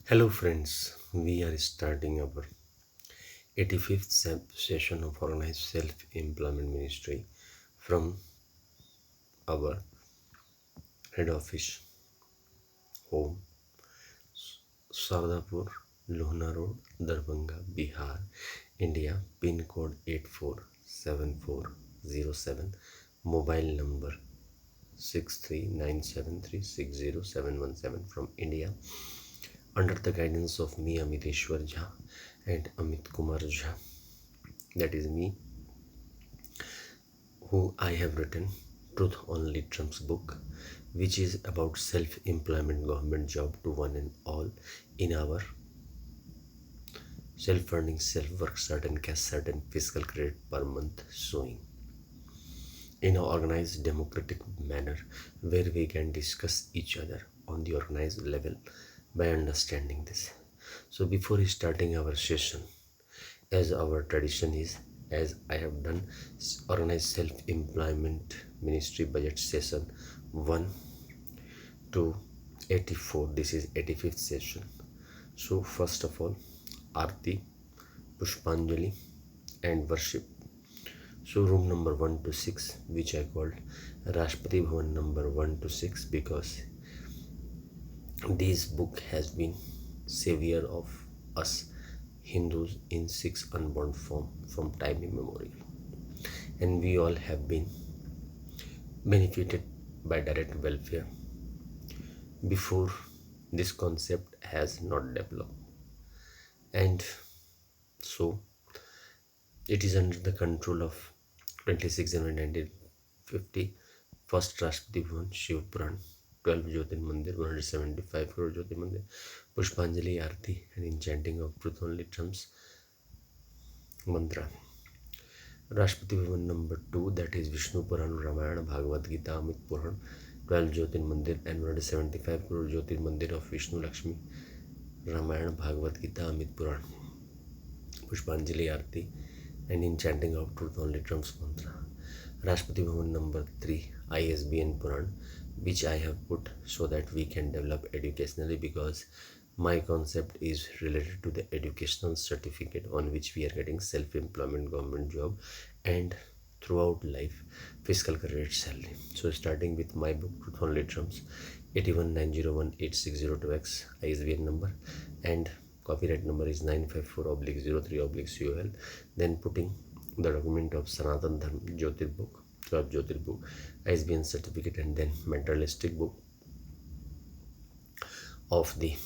Hello, friends. We are starting our 85th session of Organized Self Employment Ministry from our head office home, Saudapur, Lohna Road, Darbhanga, Bihar, India, pin code 847407, mobile number 63973607117 from India, under the guidance of me, Amit Jha, and Amit Kumar Jha. That is me, who I have written Truth Only Trumps book, which is about self-employment government job to one and all in our self-earning, self-work, certain cash, certain fiscal credit per month showing in an organized democratic manner where we can discuss each other on the organized level by understanding this. So before starting our session, as our tradition is, as I have done organized self-employment ministry budget session 1 to 84, this is 85th session. So first of all, Aarti, Pushpanjali and worship. So room number 1 to 6, which I called Rashtrapati Bhavan number 1 to 6, because this book has been savior of us Hindus in six unborn form from time immemorial, and we all have been benefited by direct welfare before this concept has not developed. And so it is under the control of 26 January 1950 first Rashtrapati Bhavan, Shiv Puran, 12 Jyotir Mandir, 175 crore Jyotir Mandir, Pushpanjali Aarti and enchanting of truth only trumps mantra. Rashtrapati Bhavan number 2, that is Vishnu Puran, Ramayana, Bhagavad Gita, Amit Puran, 12 Jyotir Mandir and 175 crore Jyotir Mandir of Vishnu Lakshmi, Ramayana, Bhagavad Gita, Amit Puran, Pushpanjali Aarti and enchanting of truth only trumps mantra. Rashtrapati Bhavan number 3, ISBN Puran, which I have put so that we can develop educationally, because my concept is related to the educational certificate on which we are getting self-employment government job and throughout life fiscal credit salary. So starting with my book Truth Only Trumps, 81901860x ISBN number, and copyright number is 954/03/COL, then putting the document of Sanatan Dharm Jyotir book, 12 Jyotir book, ISBN certificate, and then materialistic book of the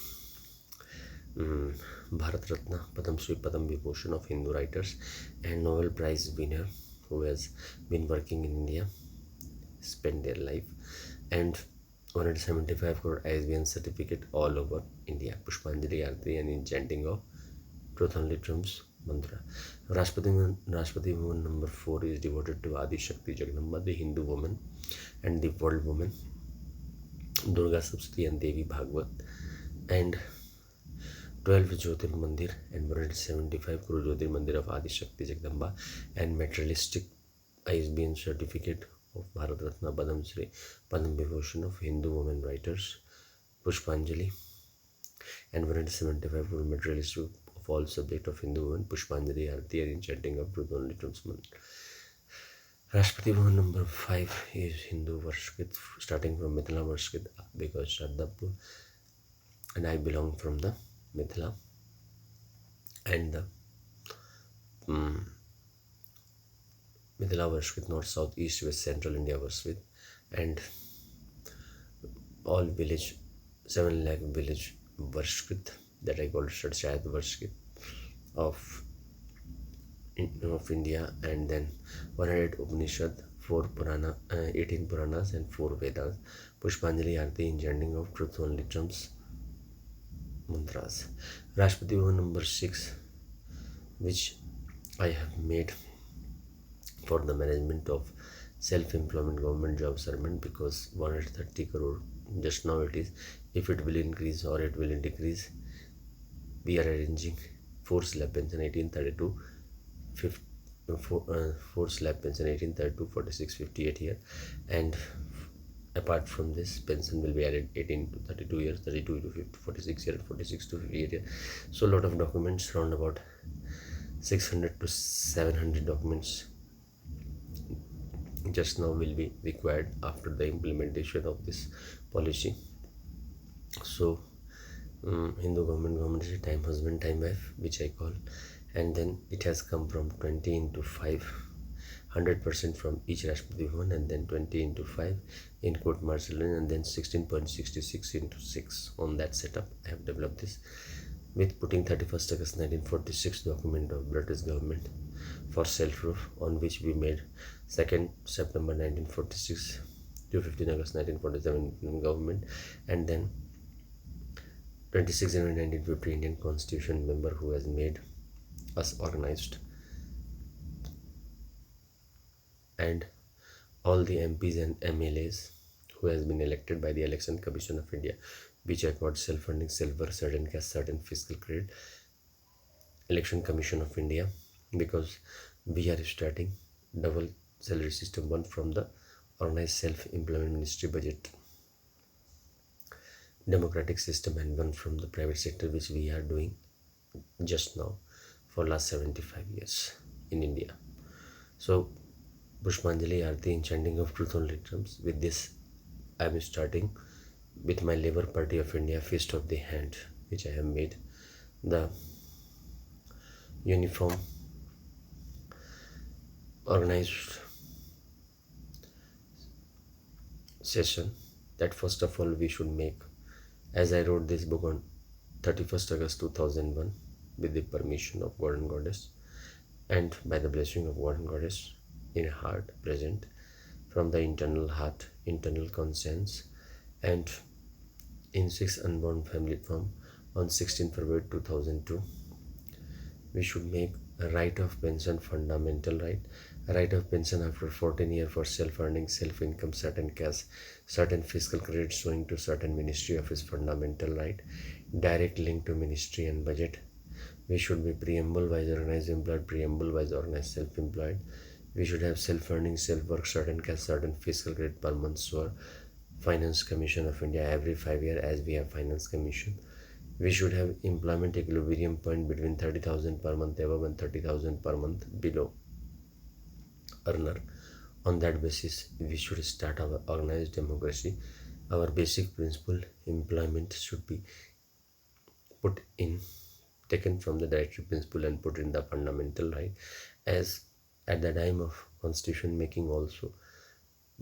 Bharat Ratna, Padam Shri, Padam Vibhushan of Hindu writers and Nobel Prize winner who has been working in India, spent their life, and 175 crore ISBN certificate all over India, Pushpanjali Aarti and enchanting of Truth Only Trumps mantra. Rashtrapati Bhavan number 4 is devoted to Adi Shakti Jagdamba, the Hindu woman and the world woman, Durga Saptati and Devi Bhagwat, and 12 Jyotir Mandir and 175 crore Jyotir Mandir of Adi Shakti Jagdamba, and materialistic ISBN certificate of Bharat Ratna, Padam Shri, Padam Vibhushan of Hindu women writers, Pushpanjali, and 175 crore materialistic of all subject of Hindu women, Pushpanjali Aarti and enchanting of Truth Only Trumps mantra. Rashtrapati Bhavan number 5 is Hindu Varshkrit, starting from Mithila Varshkrit, because Shardapur and I belong from the Mithila and the Mithila Varshkrit, north, south, east, west, central India Varshkrit, and all village 7 lakh village Varshkrit, that I call Shadshayat Varshkrit of India, and then 100 Upanishad, 4 Purana, 18 Puranas and 4 Vedas, Pushpanjali Aarti enchanting of Truth Only Trumps mantras. Rashtrapati Bhavan number 6, which I have made for the management of self-employment government job servant, because 130 crore just now it is, if it will increase or it will decrease, we are arranging 4 slab pension 1832 4 slab pension 1832 46 58 here, and Apart from this, pension will be added 18 to 32 years, 32 to 50, 46 years, 46 to 58 years. So a lot of documents, around about 600 to 700 documents just now will be required after the implementation of this policy. So Hindu government is a time husband, time wife, which I call, and then it has come from 20 into 5, 100% from each Rashtrapati Bhavan, and then 20 into 5 in court martial, and then 16.66 into 6. On that setup, I have developed this with putting 31st August 1946 document of British government for self-rule, on which we made 2nd September 1946 to 15 August 1947 government, and then 26 January 1950 Indian Constitution member who has made us organized, and all the MPs and MLAs who has been elected by the Election Commission of India, which I called self-funding, self-work, certain caste, certain fiscal credit, Election Commission of India, because we are starting double salary system, one from the organized self-employment ministry budget democratic system, and one from the private sector, which we are doing just now for last 75 years in India. So Pushpanjali Arti in chanting of truth only terms. With this, I am starting with my Labour Party of India Fist of the Hand, which I have made the uniform organized session that first of all we should make, as I wrote this book on 31st August 2001 with the permission of God and Goddess, and by the blessing of God and Goddess in a heart present from the internal heart, internal conscience, and in 6 unborn family form on 16 February 2002. We should make a right of pension fundamental right, a right of pension after 14 years for self-earning, self-income, certain cash, certain fiscal credit showing to certain ministry of his fundamental right, direct link to ministry and budget. We should be preamble-wise organized employed, preamble-wise organized self-employed. We should have self-earning, self-work, certain cash, certain fiscal credit per month, so Finance Commission of India every 5 years, as we have Finance Commission. We should have employment equilibrium point between 30,000 per month above and 30,000 per month below earner. On that basis, we should start our organized democracy. Our basic principle, employment, should be put in, taken from the directory principle and put in the fundamental right, as at the time of constitution making also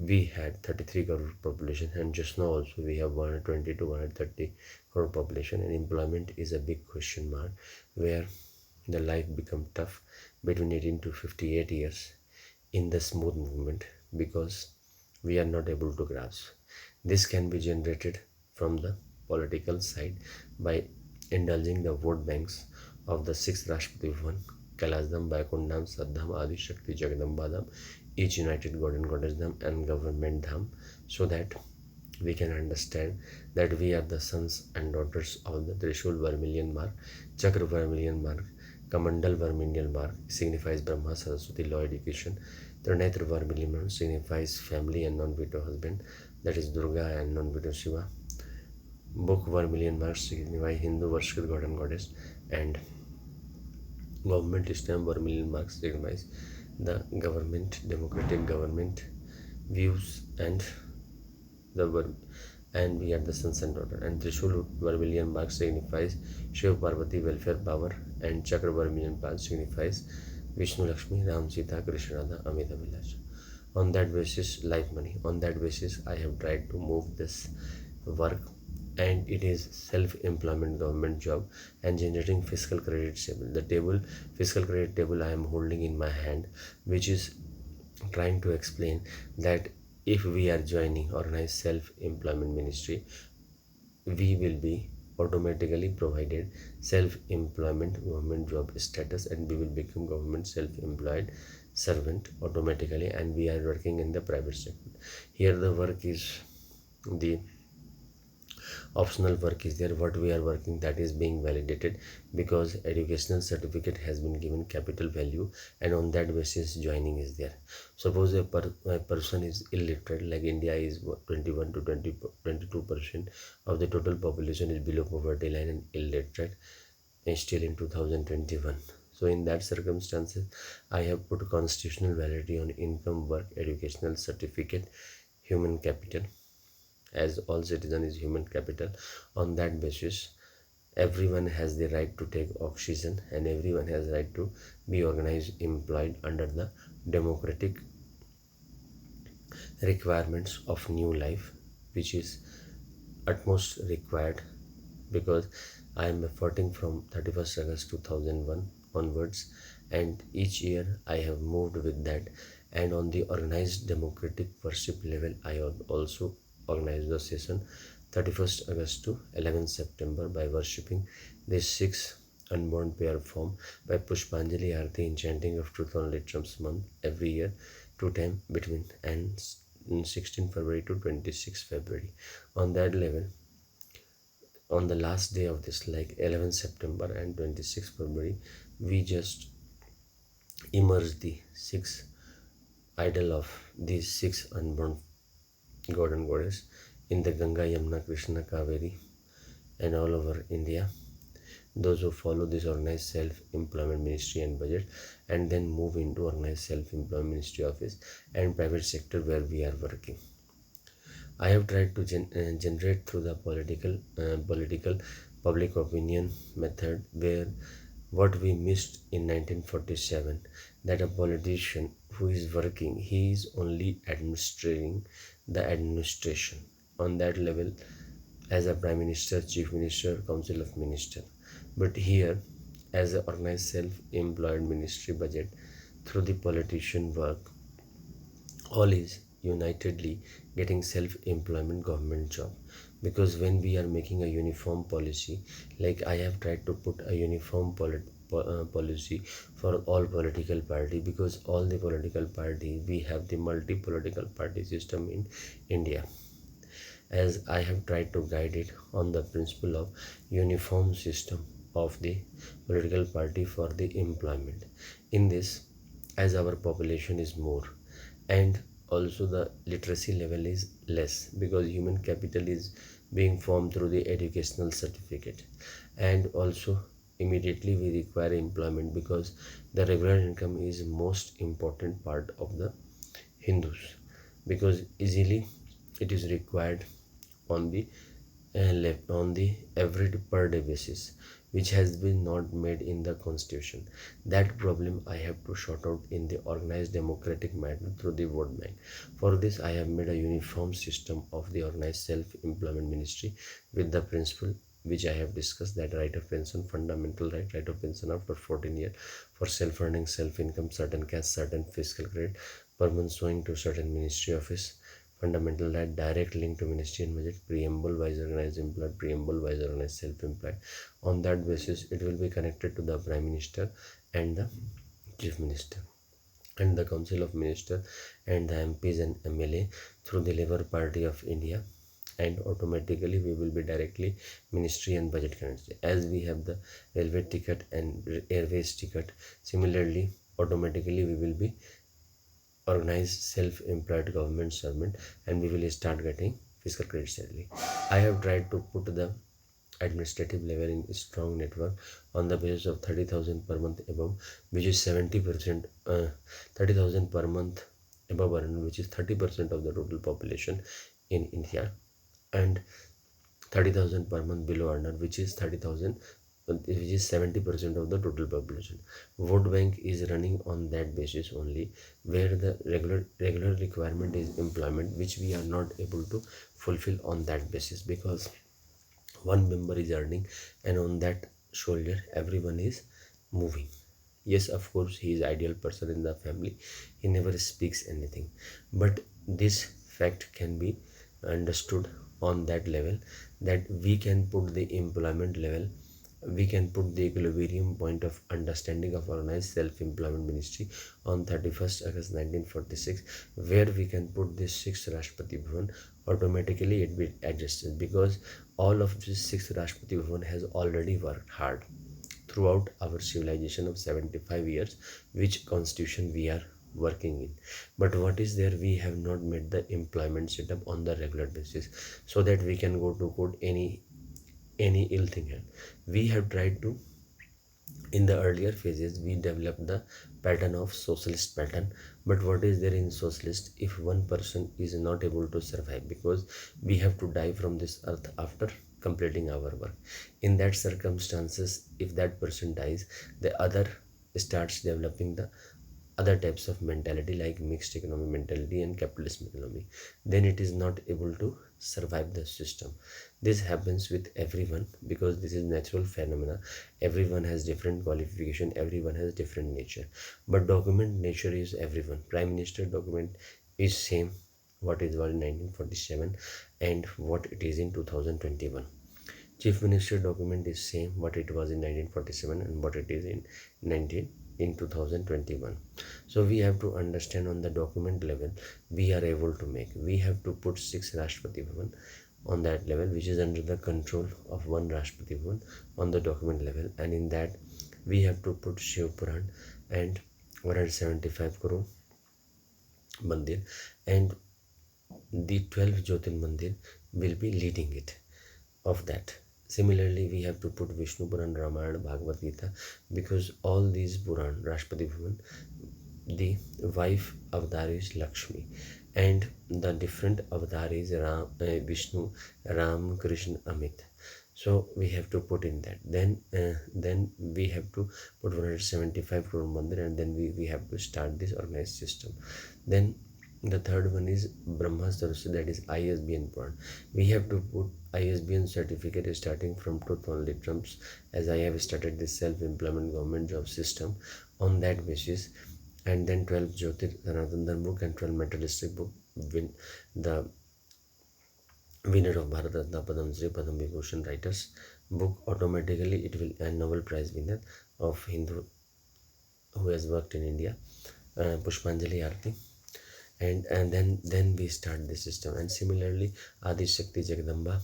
we had 33 crore population, and just now also we have 120 to 130 crore population, and employment is a big question mark, where the life become tough between 18 to 58 years in the smooth movement, because we are not able to grasp. This can be generated from the political side by indulging the vote banks of the 6 Rashtrapati Bhavan, Kailasdham, Vaikundham, Saddham, Adi Shakti, Jagadambadam, each united God and Goddess Dham and government Dham, so that we can understand that we are the sons and daughters of the Trishul Vermilion mark, Chakra Vermilion mark, Kamandal Vermilion mark signifies Brahma, Saraswati, law, education. Trinetra Vermilion mark signifies family and non-veto husband, that is Durga and non-veto Shiva. Book Vermilion mark signifies Hindu worship God and Goddess, and government stamp Vermilion mark signifies the government, democratic government views, and and we are the sons and daughter. And Trishul Vermilion mark signifies Shiv Parvati welfare power, and Chakra Vermilion mark signifies Vishnu Lakshmi, Ram Sita, Krishna Radha, Amita Vilas. On that basis, life money. On that basis, I have tried to move this work, and it is self-employment government job and generating fiscal credit table. The table, fiscal credit table, I am holding in my hand, which is trying to explain that if we are joining organized self-employment ministry, we will be automatically provided self-employment government job status, and we will become government self-employed servant automatically, and we are working in the private sector. Here the work is the Optional work is there, what we are working, that is being validated, because educational certificate has been given capital value, and on that basis joining is there. Suppose a person is illiterate, like India is 21 to 22% of the total population is below poverty line and illiterate, and still in 2021. So in that circumstances, I have put constitutional validity on income, work, educational certificate, human capital, as all citizen is human capital. On that basis, everyone has the right to take oxygen, and everyone has right to be organized, employed under the democratic requirements of new life, which is utmost required, because I am efforting from 31st August 2001 onwards, and each year I have moved with that. And on the organized democratic worship level, I have also organized the session 31st August to 11th September by worshipping these six unborn pair form by Pushpanjali Arti in chanting of Truth on Littrums month every year, 2 times between and 16 February to 26 February. On that level, on the last day of this, like 11th September and 26 February, we just immerse the six idol of these six unborn god and goddess in the Ganga, Yamuna, Krishna, Kaveri, and all over India. Those who follow this organized self-employment ministry and budget, and then move into organized self-employment ministry office and private sector where we are working. I have tried to generate through the political public opinion method, where what we missed in 1947, that a politician who is working, he is only administering the administration on that level as a prime minister, chief minister, council of minister. But here, as an organized self-employed ministry budget, through the politician work, all is unitedly getting self-employment government job. Because when we are making a uniform policy, like I have tried to put a uniform policy for all political party, because all the political party, we have the multi-political party system in India, as I have tried to guide it on the principle of uniform system of the political party for the employment. In this, as our population is more, and also the literacy level is less, because human capital is being formed through the educational certificate, and also immediately we require employment, because the regular income is most important part of the Hindus, because easily it is required on the on the every per day basis, which has been not made in the constitution. That problem I have to sort out in the organized democratic manner through the vote bank. For this, I have made a uniform system of the organized self-employment ministry with the principle which I have discussed, that right of pension, fundamental right of pension after 14 years for self-earning, self-income, certain caste, certain fiscal credit per month sowing to certain ministry office, fundamental right, direct link to ministry and budget, preamble wise organized employed, preamble wise organized self-employed. On that basis, it will be connected to the prime minister and the chief minister and the council of minister and the MPs and MLA through the Labour Party of India, and automatically we will be directly ministry and budget connected. As we have the railway ticket and airways ticket, similarly automatically we will be organized self-employed government servant, and we will start getting fiscal credit salary. I have tried to put the administrative level in strong network on the basis of 30,000 per month above, which is 70%, 30,000 per month above earner, which is 30% of the total population in India, and 30,000 per month below earner, which is 30,000, which is 70% of the total population. Vote bank is running on that basis only, where the regular requirement is employment, which we are not able to fulfill on that basis, because one member is earning, and on that shoulder everyone is moving. Yes, of course, he is ideal person in the family, he never speaks anything, but this fact can be understood on that level, that we can put the employment level, we can put the equilibrium point of understanding of organized self-employment ministry on 31st August 1946, where we can put this 6th Rashtrapati Bhavan, automatically it will be adjusted, because all of this sixth Rashtrapati Bhavan has already worked hard throughout our civilization of 75 years, which constitution we are working in. But what is there, we have not made the employment setup on the regular basis, so that we can go to court any ill thing. We have tried to, in the earlier phases we developed the pattern of socialist pattern. But what is there in socialist, if one person is not able to survive, because we have to die from this earth after completing our work, in that circumstances if that person dies, the other starts developing the other types of mentality like mixed economy mentality and capitalism economy, then it is not able to survive the system. This happens with everyone because this is natural phenomena. Everyone has different qualification, everyone has different nature, but document nature is everyone. Prime Minister document is same what it was in 1947 and what it is in 2021. Chief Minister document is same what it was in 1947 and what it is in 2021. So we have to understand on the document level we are able to make. We have to put 6 Rashtrapati Bhavan on that level, which is under the control of one Rashtrapati Bhavan on the document level, and in that we have to put Shiv Puran and 175 crore mandir, and the 12 Jyotin mandir will be leading it of that. Similarly, we have to put Vishnu Puran, Ramayana, Bhagavad Gita, because all these Puran, Rashtrapati Bhavan, the wife avatar is Lakshmi, and the different avatar is Vishnu, Ram, Krishna, Amit. So we have to put in that. Then we have to put 175 crore mandir, and then we have to start this organized system. Then the third one is Brahmastra, that is ISBN Puran. We have to put ISBN certificate starting from truth only trumps, as I have started this self-employment government job system on that basis. And then 12 Jyotir Sanatan book and 12 materialistic book, the winner of Bharat Ratna, Padam Shri, Padam Vibhushan writers book, automatically it will, and Nobel Prize winner of Hindu who has worked in India, Pushpanjali Arti. And then we start the system. And similarly Adi Shakti Jagadamba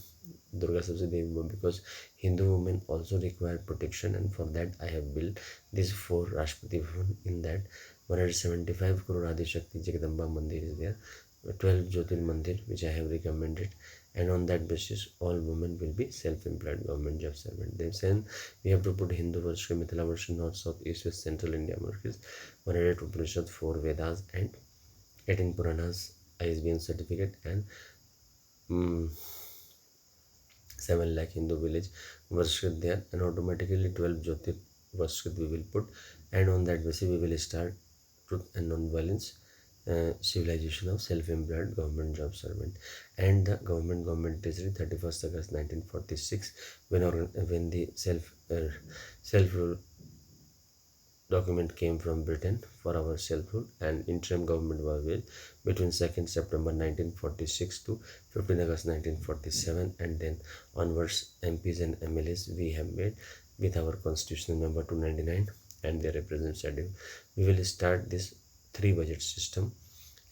Durga Sabse Devi, because Hindu women also require protection, and for that I have built these 4 Rashtrapati Bhavan. In that 175 crore Adi Shakti Jagadamba Mandir is there, 12 Jyotir Mandir which I have recommended, and on that basis all women will be self-employed government job servant. Then we have to put Hindu Varshika, Mithila Varshika, North, South, East, West, Central India Markets, 108 Upanishad, 4 Vedas and 18 Puranas ISBN certificate, and 7 lakh Hindu village Varshit there, and automatically 12 Jyotir Varshit we will put, and on that basis we will start truth and non-violence civilization of self-employed government job servant. And the government treasury 31st August 1946, when the self-rule document came from Britain for our self-rule, and interim government was built between 2nd September 1946 to 15 August 1947, and then onwards MPs and MLAs we have made with our constitutional number 299 and their representative. We will start this 3 budget system,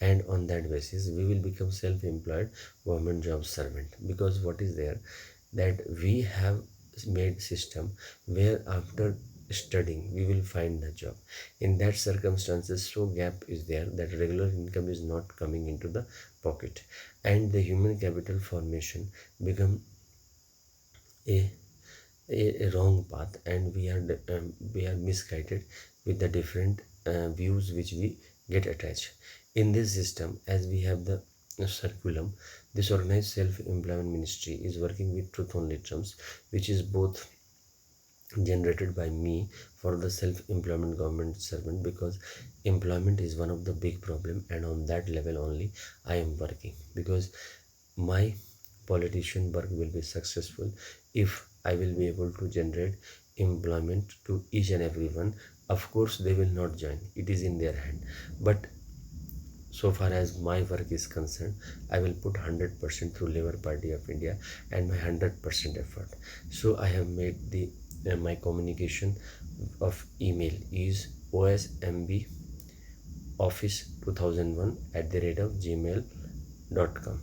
and on that basis we will become self-employed government job servant. Because what is there, that we have made system where after studying we will find a job. In that circumstances, so gap is there that regular income is not coming into the pocket, and the human capital formation become a wrong path, and we are misguided with the different views which we get attached. In this system, as we have the circulum, this organized self-employment ministry is working with truth only terms, which is both generated by me for the self-employment government servant, because employment is one of the big problem, and on that level only I am working, because my politician work will be successful if I will be able to generate employment to each and everyone. Of course they will not join, it is in their hand, but so far as my work is concerned, I will put 100% through Labour Party of India and my 100% effort. So I have made the my communication of email is osmboffice2001 @gmail.com.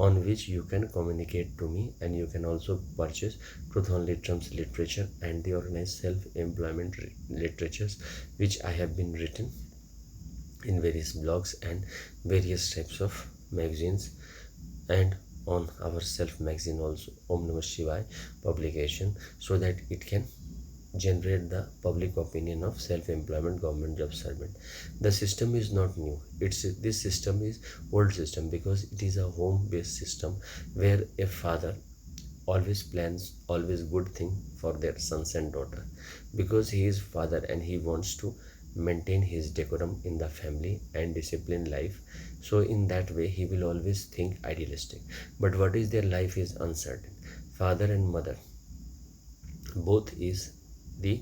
on which you can communicate to me, and you can also purchase truth only terms literature and the organized self-employment literatures which I have been written in various blogs and various types of magazines, and on our self magazine also, Om Namah Shivaya publication, so that it can generate the public opinion of self-employment government job servant. The system is not new. This system is old system, because it is a home-based system where a father always plans always good thing for their sons and daughter, because he is father and he wants to maintain his decorum in the family and disciplined life. So in that way he will always think idealistic. But what is their life is uncertain. Father and mother both is the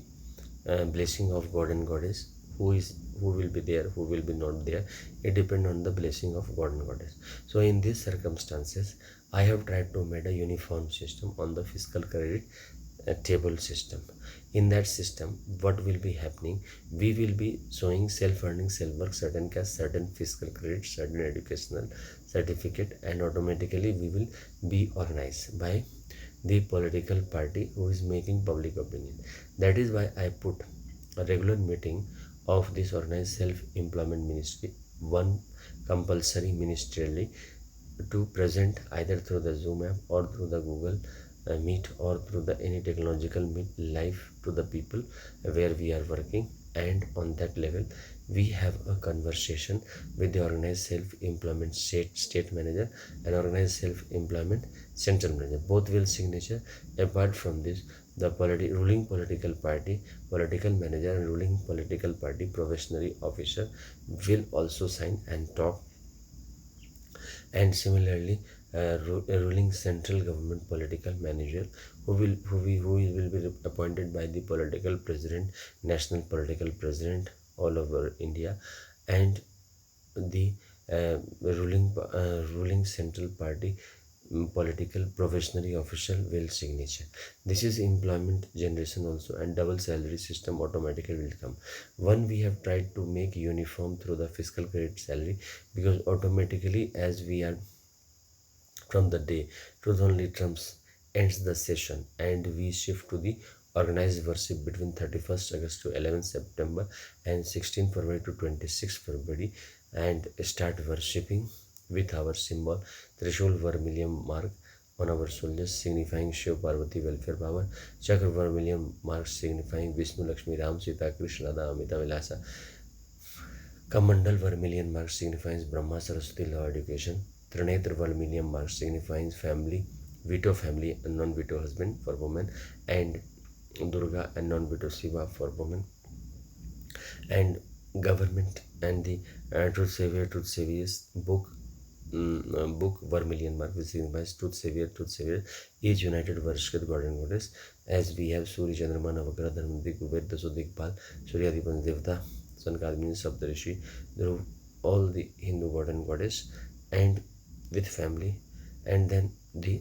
blessing of God and Goddess. Who will be there, who will be not there, it depends on the blessing of God and Goddess. So in these circumstances I have tried to make a uniform system on the fiscal credit table system. In that system what will be happening, we will be showing self-earning, self-work, certain cash, certain fiscal credit, certain educational certificate, and automatically we will be organized by the political party who is making public opinion. That is why I put a regular meeting of this organized self-employment ministry, one compulsory ministerially, to present either through the Zoom app or through the Google Meet or through the any technological meet live to the people where we are working. And on that level we have a conversation with the organized self-employment state manager and organized self-employment central manager. Both will signature. Apart from this, the ruling political party political manager and ruling political party probationary officer will also sign and talk. And similarly, a ruling central government political manager who will be appointed by the political president, national political president all over India, and the ruling central party political probationary official will signature. This is employment generation also, and double salary system automatically will come. One, we have tried to make uniform through the fiscal credit salary, because automatically as we are from the day truth only terms ends the session and we shift to the organized worship between 31st August to 11th September and 16th February to 26th February, and start worshipping with our symbol Trishul vermilion mark on our shoulders signifying Shiv Parvati welfare power, Chakra vermilion mark signifying Vishnu Lakshmi Ram Sita Krishna Radha Amita Vilasa, Kamandal vermilion mark signifies Brahma Saraswati law education. Trinetra vermilion mark signifies family, veto family and non-veto husband for women, and Durga and non-veto Shiva for women. And government and the Truth Savior's book vermilion mark, which signifies Truth Savior is united Varshkrit God and Goddess, as we have Surya Chandrama Navagraha Dharmadik Kuber Daso Dikpal Suryadipan Devta Sankadmini Saptarishi, through all the Hindu god and goddess, and with family. And then the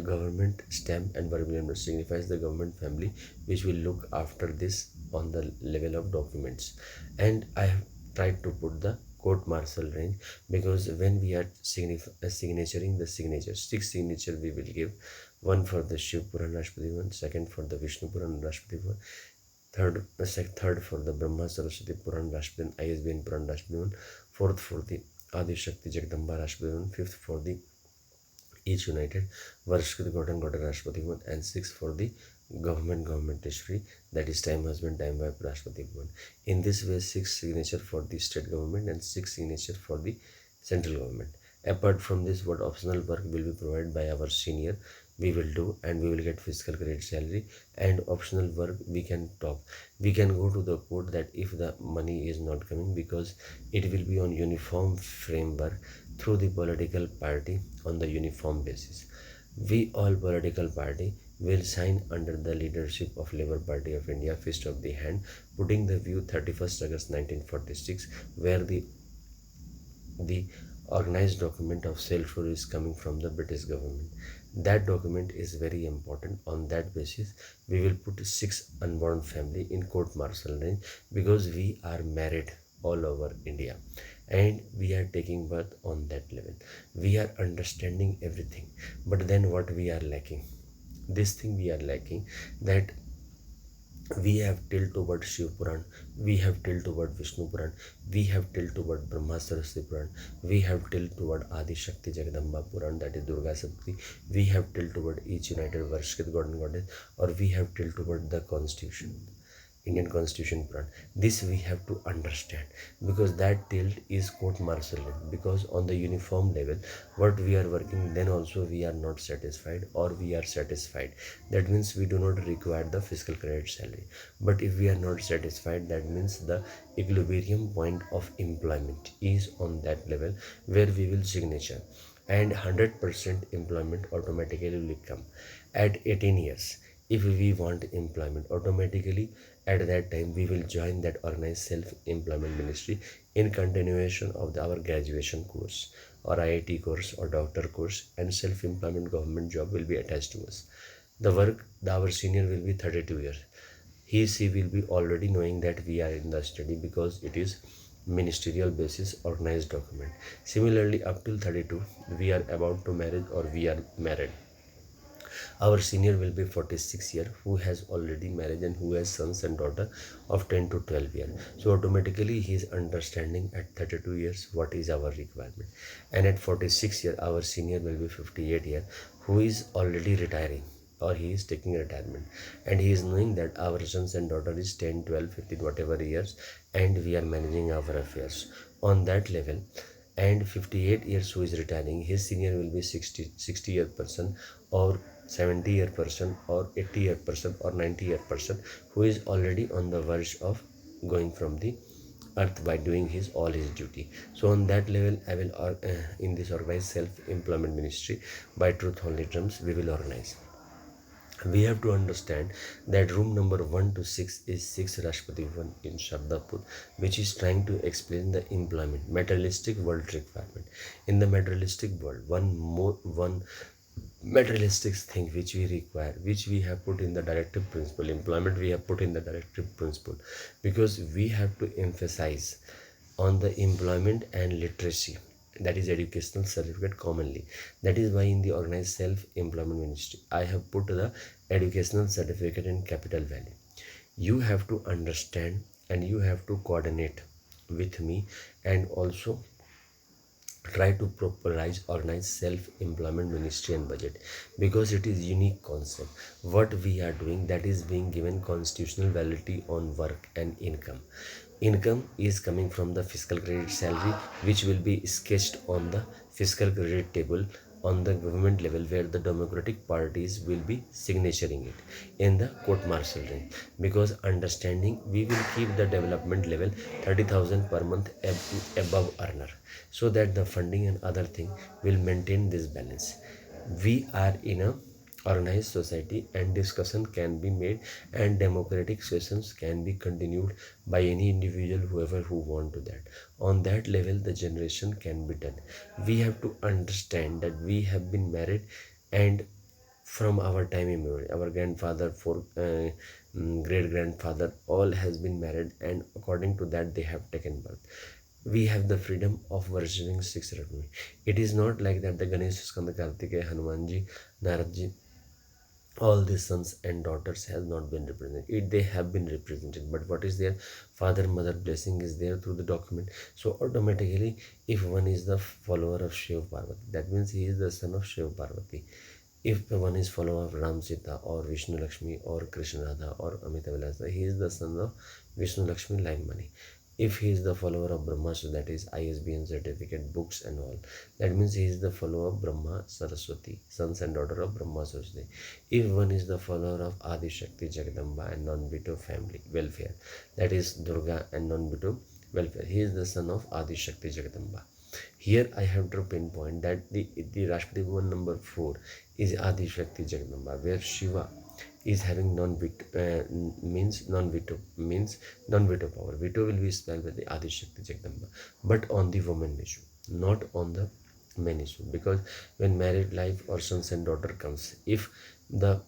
government stamp and vermilion signifies the government family which will look after this on the level of documents. And I have tried to put the court martial range, because when we are signaturing the signatures, 6 signature we will give: one for the Shiv Puran Rashtrapati one, second for the Vishnu Puran Rashtrapati one, third for the Brahma Saraswati Puran Rashtrapan ISBN Puran Rashtrapan, fourth for the Adi Shakti Jagdamba Rashtrapan, fifth for the each united Varshkrit God and Goddess Rashtrapati, and sixth for the government treasury, that is time husband time wife Rashtrapati. In this way 6 signature for the state government and 6 signature for the central government. Apart from this, what optional work will be provided by our senior we will do, and we will get fiscal credit salary. And optional work we can talk, we can go to the court that if the money is not coming, because it will be on uniform framework through the political party on the uniform basis. We all political party will sign under the leadership of Labour Party of India, fist of the hand, putting the view 31st August 1946, where the organized document of self-rule is coming from the British government. That document is very important. On that basis, we will put 6 unborn family in court martial range, because we are married all over India. and we are taking birth on that level. We are understanding everything, but then what we are lacking, this thing we are lacking, that we have till toward Shiv Puran, we have till toward Vishnu Puran, we have till toward Brahma Saraswati Puran, we have till toward Adi Shakti Jagadamba Puran, that is Durga Sapti, we have till toward each united worship God and Goddess, or we have till toward the Constitution. Indian Constitution Puran. This we have to understand, because that tilt is court martial, because on the uniform level what we are working, then also we are not satisfied or we are satisfied. That means we do not require the fiscal credit salary. But if we are not satisfied, that means the equilibrium point of employment is on that level where we will signature, and 100% employment automatically will come at 18 years. If we want employment, automatically at that time we will join that organized self-employment ministry in continuation of our graduation course or IIT course or doctor course, and self-employment government job will be attached to us. The work, our senior will be 32 years. She will be already knowing that we are in the study, because it is ministerial basis organized document. Similarly, up till 32, we are about to marry or we are married. Our senior will be 46 year, who has already married and who has sons and daughter of 10 to 12 years. So automatically he is understanding at 32 years what is our requirement. And at 46 year, our senior will be 58 year, who is already retiring or he is taking retirement, and he is knowing that our sons and daughter is 10, 12, 15, whatever years, and we are managing our affairs on that level. And 58 years who is retiring, his senior will be 60 year person, or 70-year person, or 80-year person, or 90-year person, who is already on the verge of going from the earth by doing all his duty. So on that level, I will in this organized self-employment ministry, by truth only terms, we will organize. We have to understand that room number 1 to 6 is 6 Rashtrapati Bhavan in Shardapur, which is trying to explain the employment, materialistic world requirement. In the materialistic world, one materialistic thing which we require, which we have put in the directive principle, employment we have put in the directive principle, because we have to emphasize on the employment and literacy, that is educational certificate commonly. That is why in the organized self-employment ministry, I have put the educational certificate in capital value. You have to understand and you have to coordinate with me, and also try to popularize organized self-employment ministry and budget, because it is unique concept. What we are doing, that is being given constitutional validity on work and income. Income is coming from the fiscal credit salary, which will be sketched on the fiscal credit table on the government level, where the democratic parties will be signaturing it in the court martial range. Because understanding, we will keep the development level 30,000 per month above earner, so that the funding and other thing will maintain this balance. We are in a organized society, and discussion can be made and democratic sessions can be continued by any individual, whoever who want to that. On that level, the generation can be done. We have to understand that we have been married, and from our time immemorial, our grandfather, for great grandfather, all has been married, and according to that they have taken birth. We have the freedom of worshipping six Ratmi. It is not like that the Ganesh, Skanda, Kartikeya, Hanumanji, Naradji, all these sons and daughters has not been represented. They have been represented, but what is their father mother blessing is there through the document. So automatically, if one is the follower of Shiv Parvati, that means he is the son of Shiv Parvati. If one is follower of Ram Sita or Vishnu Lakshmi or Krishna Radha or Amita Vilasa, he is the son of Vishnu Lakshmi line money. If he is the follower of Brahma, so that is ISBN certificate, books and all, that means he is the follower of Brahma Saraswati, sons and daughter of Brahma Saraswati. If one is the follower of Adi Shakti Jagadamba and non-Vito family welfare, that is Durga and non-Vito welfare, he is the son of Adi Shakti Jagadamba. Here I have to pinpoint that the Rashtrapati Bhavan number 4 is Adi Shakti Jagadamba, where Shiva is having non-veto power. Veto will be spelled by the Adi Shakti Jagadamba, but on the woman issue, not on the men issue. Because when married life or sons and daughter comes, if the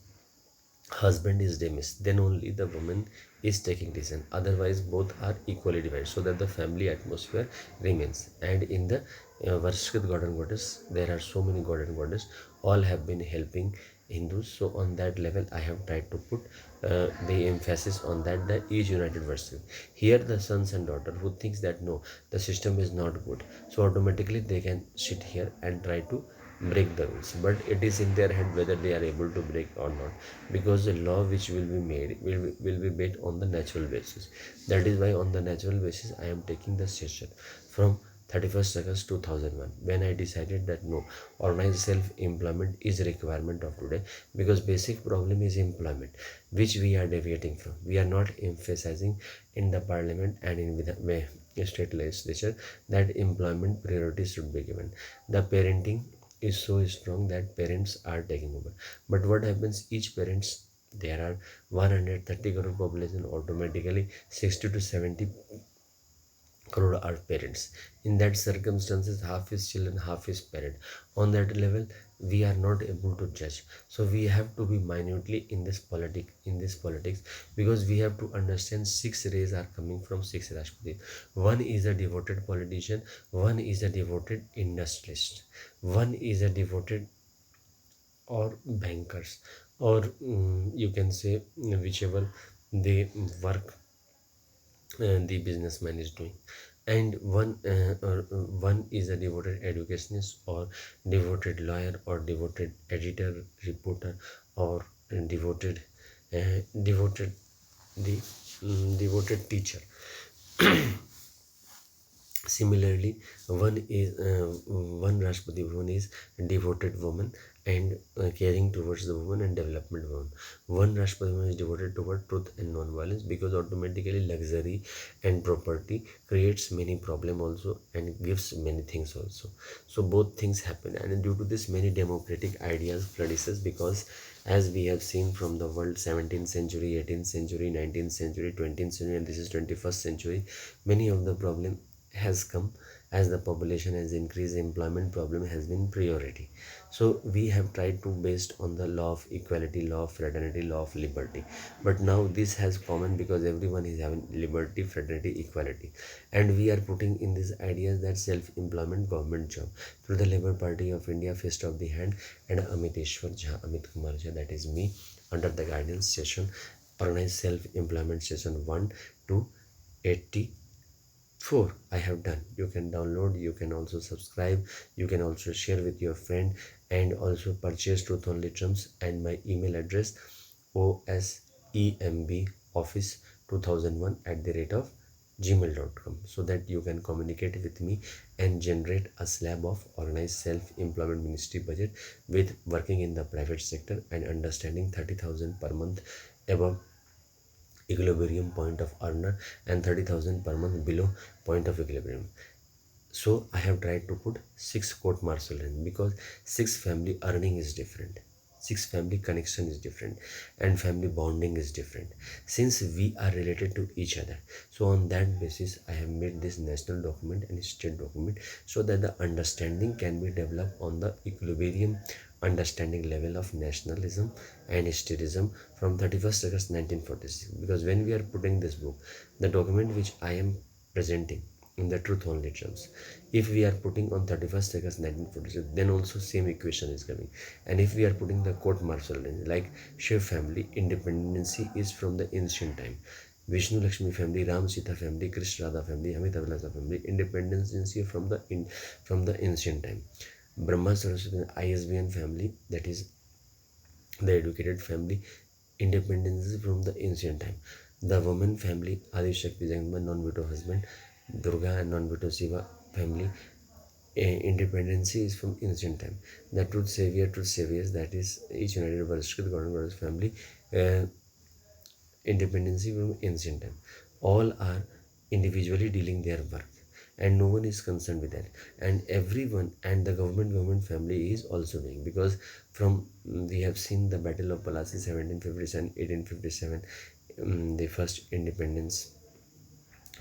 husband is demised, then only the woman is taking decision. Otherwise, both are equally divided, so that the family atmosphere remains. And in the Varshikrit god and goddess, there are so many god and goddess. All have been helping Hindus. So on that level, I have tried to put the emphasis on that the is united version. Here, the sons and daughter who thinks that no, the system is not good, so automatically they can sit here and try to break the rules, but it is in their hand whether they are able to break or not, because the law which will be made will be made on the natural basis. That is why on the natural basis I am taking the session from 31st August 2001, when I decided that no, organized self-employment is a requirement of today, because basic problem is employment, which we are deviating from. We are not emphasizing in the parliament and in the state legislature that employment priority should be given. The parenting is so strong that parents are taking over. But what happens, each parents, there are 130 crore population, automatically 60 to 70 crore are parents. In that circumstances, half is children, half is parent. On that level, we are not able to judge. So we have to be minutely in this politics, because we have to understand six rays are coming from six Rashtrapati. One is a devoted politician, one is a devoted industrialist, one is a devoted or bankers, or you can say whichever they work the businessman is doing. And one is a devoted educationist, or devoted lawyer, or devoted editor, reporter, or devoted devoted the devoted teacher. Similarly, one Rashtrapati woman is devoted woman and caring towards the woman and development woman. One Rashtrapati woman is devoted toward truth and non-violence, because automatically luxury and property creates many problem also and gives many things also. So both things happen, and due to this many democratic ideas flourishes, because as we have seen from the world, 17th century, 18th century, 19th century, 20th century, and this is 21st century, many of the problem has come as the population has increased, employment problem has been priority. So we have tried to based on the law of equality, law of fraternity, law of liberty, but now this has common, because everyone is having liberty, fraternity, equality, and we are putting in these ideas that self-employment, government job, through the Labour Party of India, fist of the hand, and Amit Kumar Jha, that is me, under the guidance session, organized self-employment session 1 to 80 4 I have done. You can download, you can also subscribe, you can also share with your friend, and also purchase truth only terms and my email address osemb office2001 at the rate of gmail.com, so that you can communicate with me and generate a slab of organized self-employment ministry budget with working in the private sector and understanding 30,000 per month above equilibrium point of earner and 30,000 per month below point of equilibrium. So I have tried to put 6 court martial range, because 6 family earning is different, 6 family connection is different, and family bonding is different, since we are related to each other. So on that basis I have made this national document and state document, so that the understanding can be developed on the equilibrium understanding level of nationalism and statism from 31st August 1946. Because when we are putting this book, the document which I am presenting in the truth only terms, if we are putting on 31st August 1946, then also same equation is coming. And if we are putting the court martial like Shiv family, independency is from the ancient time. Vishnu Lakshmi family, Ram Sita family, Krishna Radha family, Amit Abhilasa family, independence is from the ancient time. Brahma Saraswati ISBN family, that is the educated family, independence is from the ancient time. The woman family, Adi Shakti Jagdamba, non-veto husband, Durga and non-veto Shiva family, independency is from ancient time. The truth saviors, that is each united Varshikrit Govt family, uh, independency from ancient time. All are individually dealing their work, and no one is concerned with that. And everyone, and the government family is also doing, because from we have seen the Battle of Palasi 1757, 1857, the first independence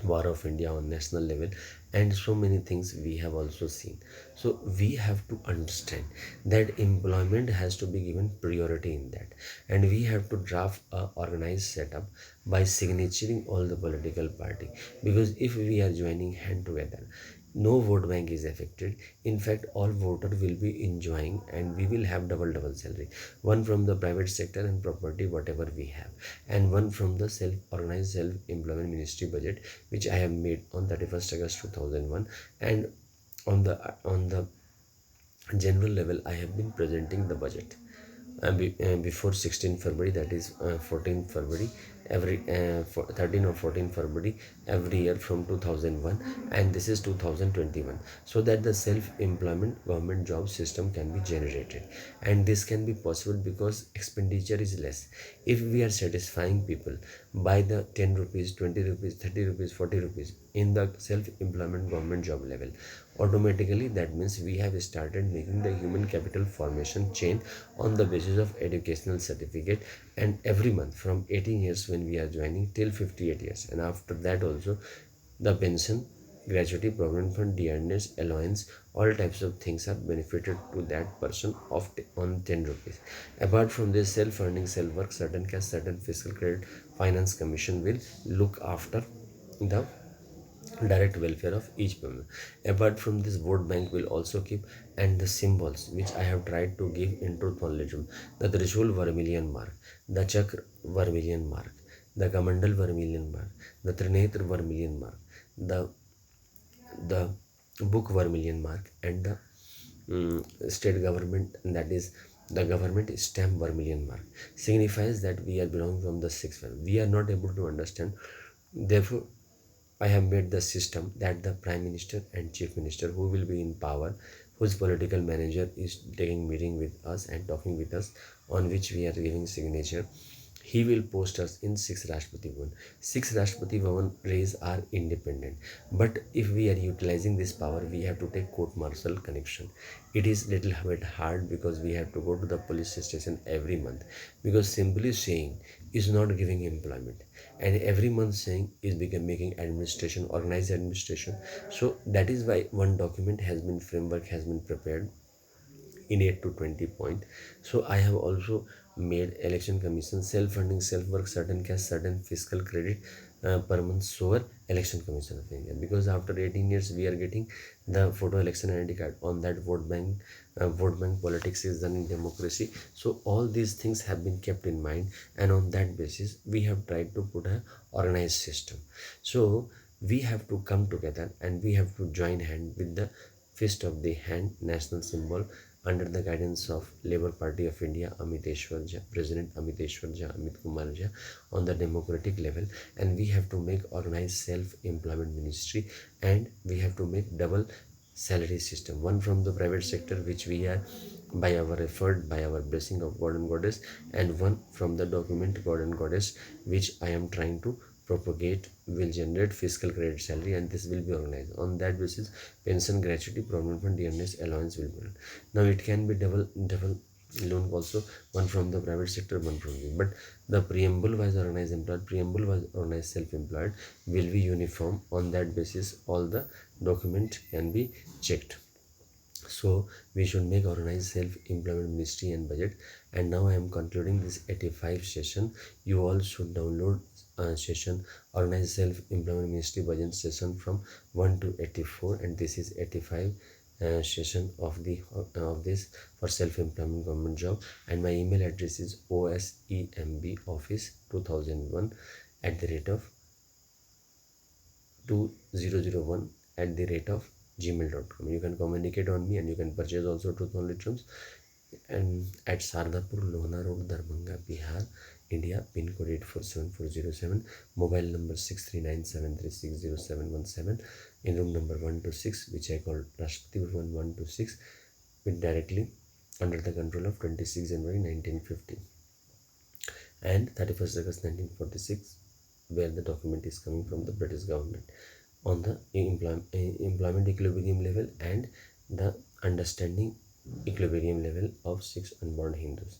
war of India on national level, and so many things we have also seen. So we have to understand that employment has to be given priority in that, and we have to draft a organized setup by signaturing all the political party, because if we are joining hand together, no vote bank is affected. In fact, all voters will be enjoying, and we will have double salary, one from the private sector and property whatever we have, and one from the self organized self employment ministry budget, which I have made on 31st August 2001. And on the general level, I have been presenting the budget before 16 February, that is 14 February, every 13 or 14 February every year from 2001, and this is 2021, so that the self-employment government job system can be generated. And this can be possible because expenditure is less. If we are satisfying people by the 10 rupees, 20 rupees, 30 rupees, 40 rupees in the self-employment government job level, automatically that means we have started making the human capital formation chain on the basis of educational certificate. And every month from 18 years when we are joining till 58 years, and after that also, the pension, gratuity, provident fund, dearness, allowance, all types of things are benefited to that person of on 10 rupees. Apart from this, self earning, self work, certain cash, certain fiscal credit, finance commission will look after the direct welfare of each member. Apart from this, vote bank will also keep, and the symbols which I have tried to give in truth journalism: the Trishul vermilion mark, the Chakra vermilion mark, the Kamandal vermilion mark, the Trinetra vermilion mark, the the book vermilion mark, and the state government, that is the government stamp vermilion mark, signifies that we are belonging from the sixth one. We are not able to understand, therefore I have made the system that the Prime Minister and Chief Minister, who will be in power, whose political manager is taking meeting with us and talking with us, on which we are giving signature, he will post us in 6 Rashtrapati Bhavan. 6 Rashtrapati Bhavan rays are independent. But if we are utilizing this power, we have to take court martial connection. It is little bit hard because we have to go to the police station every month. Because simply saying is not giving employment. And every month saying is making administration, organized administration. So that is why one document has been, framework has been prepared in 8 to 20 point. So I have also made election commission self-funding, self-work, certain cash, certain fiscal credit per month soar election commission of India, because after 18 years we are getting the photo election ID card. On that, vote bank politics is done in democracy. So all these things have been kept in mind, and on that basis we have tried to put a organized system. So we have to come together and we have to join hand with the fist of the hand national symbol, under the guidance of Labour Party of India, President Amit Kumar Jha, on the democratic level. And we have to make organized self-employment ministry, and we have to make double salary system, one from the private sector, which we are by our effort, by our blessing of God and Goddess, and one from the document God and Goddess, which I am trying to propagate, will generate fiscal credit salary, and this will be organized. On that basis, pension, gratuity, provident fund, dearness, allowance will be done. Now it can be double loan also, one from the private sector, one from you. But the preamble wise organized employed, preamble wise organized self-employed will be uniform. On that basis, all the document can be checked. So we should make organized self-employment ministry and budget. And now I am concluding this 85 session. You all should download session organized self-employment ministry budget session from 1 to 84, and this is 85 session of this for self-employment government job. And my email address is osemb office2001 at the rate of 2001 at the rate of gmail.com. You can communicate on me, and you can purchase also truth only terms, and at Sardapur, Lohna Road, Darbhanga, Bihar, India, pin code 847407, mobile number 6397360717, in room number 126, which I call Rashtrapati Bhavan 126, with directly under the control of 26 January 1950 and 31st August 1946, where the document is coming from the British government, on the employment equilibrium level and the understanding equilibrium level of 6 unborn Hindus.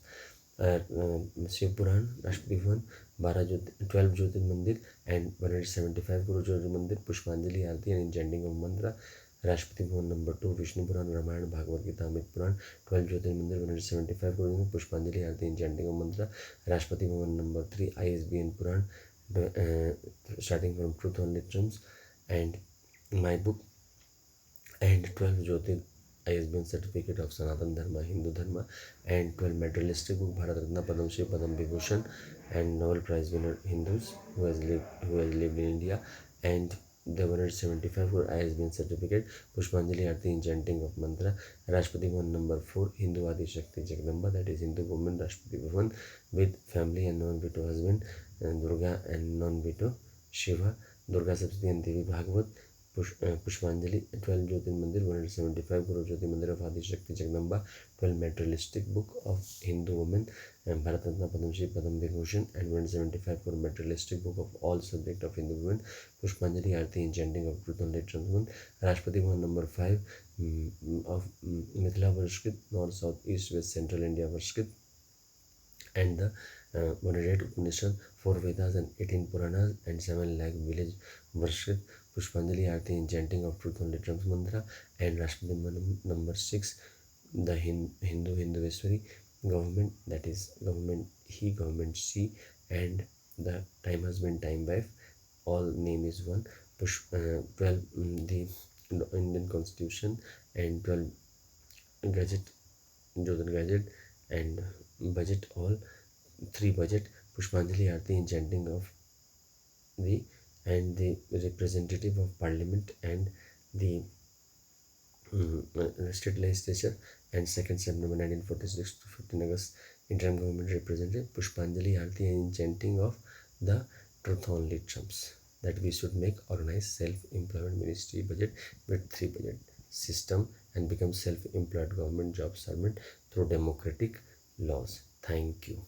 Shiv Puran, Rashtrapati Bhavan, 12 Jyotir Mandir and 175 Guru Jyotir Mandir, Pushpanjali Aarti and chanting of mantra. Rashtrapati Bhavan number 2, Vishnu Puran, Ramayana, Bhagavad Gita, Amit Puran, 12 Jyotir Mandir, 175 Guru Jyotir, Pushpanjali Aarti and chanting of mantra. Rashtrapati Bhavan number 3, ISBN Puran, starting from Truth on Literals and my book, and 12 Jyotir ISBN certificate of Sanatan Dharma, Hindu Dharma, and 12 materialistic book, Bharat Ratna, Padam Shri, Padam Vibhushan, and Nobel Prize winner Hindus who has lived in India, and the 175 for ISBN certificate, Pushpanjali Aarti in chanting of mantra, Rashtrapati Bhavan number 4, Hindu Adi Shakti Jagdamba, that is Hindu woman, Rashtrapati Bhavan, with family and non-veto husband, and Durga and non-veto Shiva, Durga Saptati and Devi Bhagavad, Pushpanjali, 12 Jyotir Mandir, 175 Guru Jyoti Mandir of Adi Shakti Jagdamba, 12 materialistic book of Hindu women, and Bharat Ratna, Padam Shri, Padam Vibhushan, and 175 for materialistic book of all subject of Hindu women, Pushpanjali Aarti in chanting of Truth and Literals, Rashtrapati Bhavan number 5 of Mithila Varshkrit, North, South, East, West, Central India Varshkrit, and the 108 Upanishad, 4 Vedas and 18 Puranas and 7 lakh village Varshkrit, Pushpanjali Aarti in chanting of Truth and Literals mantra, and Rashtrapati number 6, the Hindu Hinduveshwari, government, that is government he, government she, and the time husband, time wife, all name is one, 12 the Indian Constitution, and 12 gadget, Jyotir gadget, and budget, all 3 budget, Pushpanjali Aarti in chanting of the and the representative of parliament and the state legislature, and 2nd September 1946 to 15 August interim government representative, Pushpanjali Aarti and chanting of the truth only trumps, that we should make organized self-employment ministry budget with 3 budget system and become self-employed government job servant through democratic laws. Thank you.